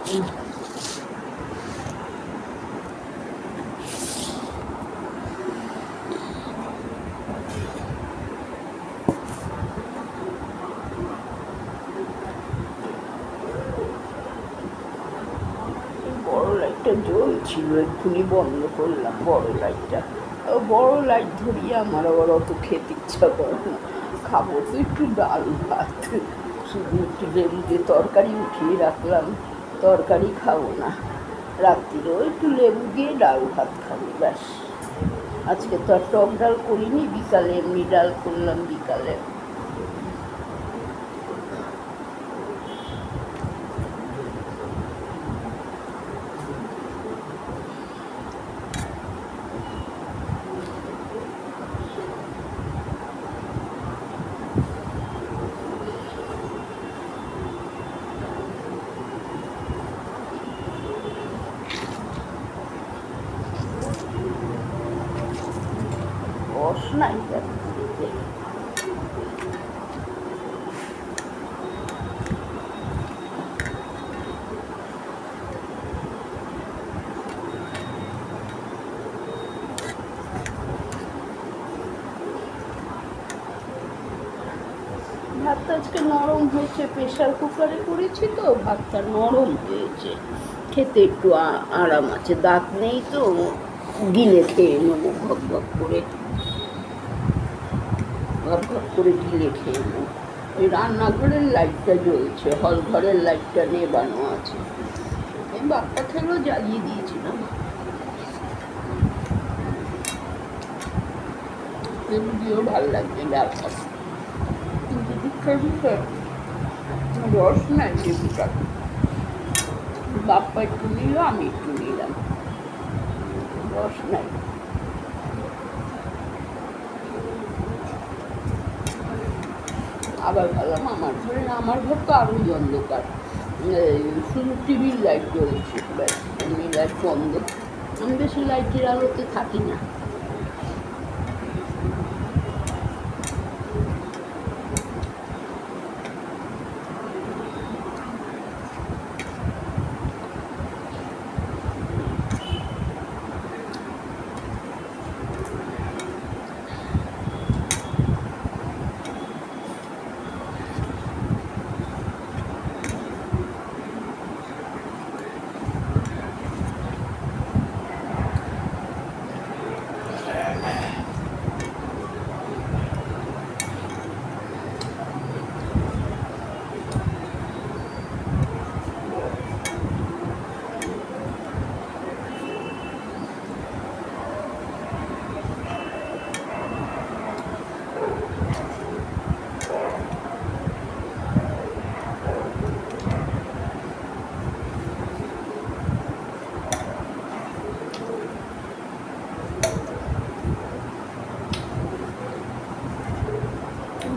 বড় লাইটটা জ্বলছিল, এক্ষুনি বন্ধ করলাম বড় লাইটটা। বড় লাইট ধরিয়ে আমার আবার অত খেতে ইচ্ছা করে না। খাবো তো একটু ডাল ভাত, শুধু একটু লেবু দিয়ে তরকারি উঠিয়ে রাখলাম, তরকারি খাবো না। রাত্রিরেও একটু লেবু দিয়ে ডাল ভাত খাবো, ব্যাস। আজকে তো আর টক ডাল করিনি, বিকালে এমনি ডাল করলাম বিকালে। রস নাই রাত্রিতে। ভাতটা আজকে নরম হয়েছে, প্রেশার কুকারে করেছি তো ভাতটা নরম হয়েছে, খেতে একটু আরাম আছে। দাঁত নেই তো, গিলে খেয়ে নেবো ভক ভক করে, ভক ভক করে গিলে খেয়ে নেবো। ওই রান্নাঘরের লাইটটা জ্বলছে, হল ঘরের লাইটটা নেবানো আছে। এই বাপ্পা খেলেও জ্বালিয়ে দিয়েছিলাম। লেবু দিয়েও ভালো লাগছে ডাল ভাত, কিন্তু দুঃখের বিষয় রস নাই লেবুটা। বাপ্পা একটু নিল, আমি একটু নিলাম, রস নাই। আবার ভাবলাম আমার ঘর তো আরোই অন্ধকার, শুধু টিভির লাইট জ্বলছে, ব্যাস, এমনি লাইট বন্ধ। আমি বেশি লাইটের আলোতে থাকি না।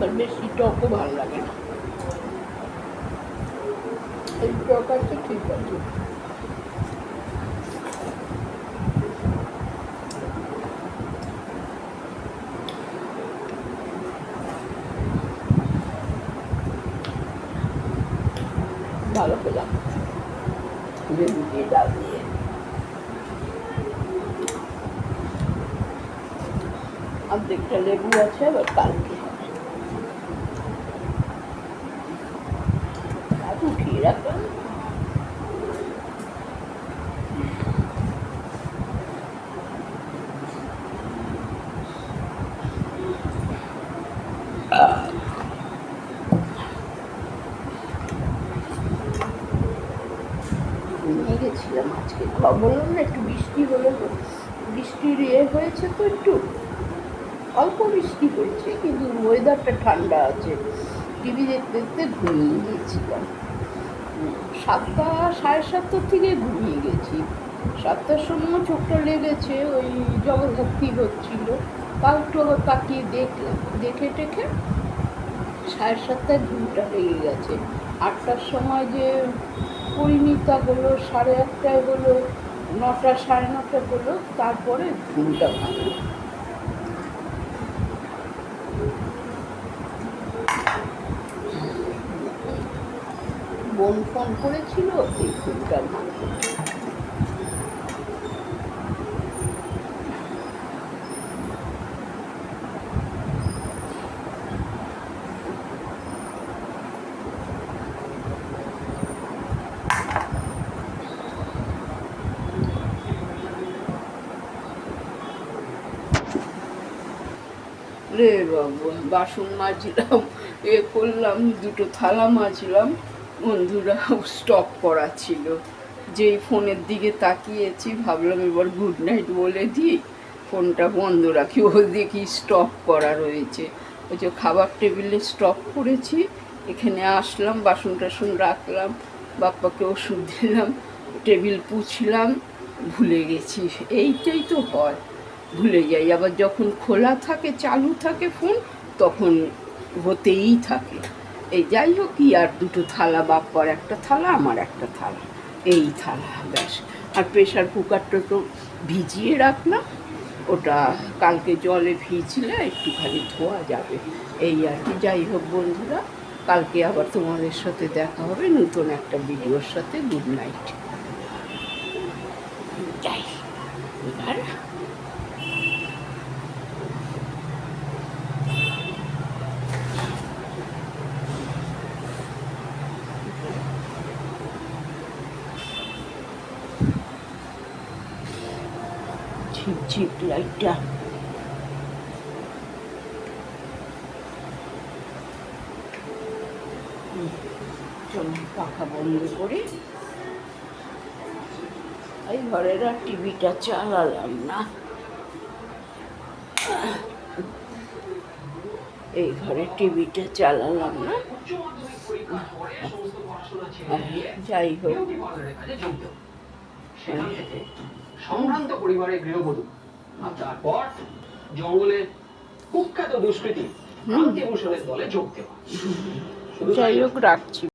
আবার বেশি টকও ভালো লাগে না, এই টক আছে ঠিক আছে। ভালো পেলাম লেবু দিয়ে ডাল দিয়ে। অর্ধেকটা লেবু আছে, আবার কালকে হবে। আর উঠিয়ে রাখলাম। ঘুমিয়ে গেছিলাম আজকে, বললাম না একটু বৃষ্টি হলো, বৃষ্টির হয়েছে তো একটু, অল্প বৃষ্টি হয়েছে, কিন্তু ওয়েদারটা ঠান্ডা আছে। টিভি দেখতে দেখতে ঘুমিয়ে গিয়েছিলাম। 7টা 7:30 থেকে ঘুমিয়ে গেছি। 7টার সময় চোখটা লেগেছে, ওই জগদ্ধাত্রী হচ্ছিল, তাও একটু আবার তাকিয়ে দেখলাম, দেখে টেখে 7:30টায় ঘুমটা লেগে গেছে। 8টার সময় যে পরিণীতা হলো, 8:30টায় হলো, 9টা 9:30 হলো, তারপরে ঘুমটা ভাঙলো। বোন ফোন করেছিল, এই ফোনটা ভাঙলো। রে বাবু, বাসন মাজলাম, করলাম, দুটো থালা মাজলাম, বন্ধুরা স্টপ করা ছিল। যেই ফোনের দিকে তাকিয়েছি, ভাবলাম এবার গুড নাইট বলে দিই, ফোনটা বন্ধ রাখি, ও দেখি স্টপ করা রয়েছে। ওই যে খাবার টেবিলে স্টপ করেছি, এখানে আসলাম, বাসন টাসন রাখলাম, বাপ্পাকে ওষুধ দিলাম, টেবিল পুছলাম, ভুলে গেছি। এইটাই তো হয়, ভুলে যাই। আবার যখন খোলা থাকে, চালু থাকে ফোন, তখন হতেই থাকে। এই যাই হোক, কি আর, দুটো থালা, বাপ্পার একটা থালা, আমার একটা থালা, এই থালা, ব্যাস। আর প্রেশার কুকারটা তো ভিজিয়ে রাখলাম, ওটা কালকে জলে ভিজলে একটুখানি ধোয়া যাবে, এই আর কি। যাই হোক বন্ধুরা, কালকে আবার তোমাদের সাথে দেখা হবে নতুন একটা ভিডিওর সাথে। Good night. যাই এবার ঝিকঝিক লাইটটা চলো পাখা বন্ধ করে এই ঘরের আর টিভিটা চালালাম না, এই ঘরে টিভিটা চালালাম না। যাই হোক, সম্ভ্রান্ত পরিবারের গৃহবধূ, আর তারপর জঙ্গলের কুখ্যাত দুষ্কৃতী ক্রান্তিভূষণের দলে যোগ দেওয়া। যাই হোক, রাখছি।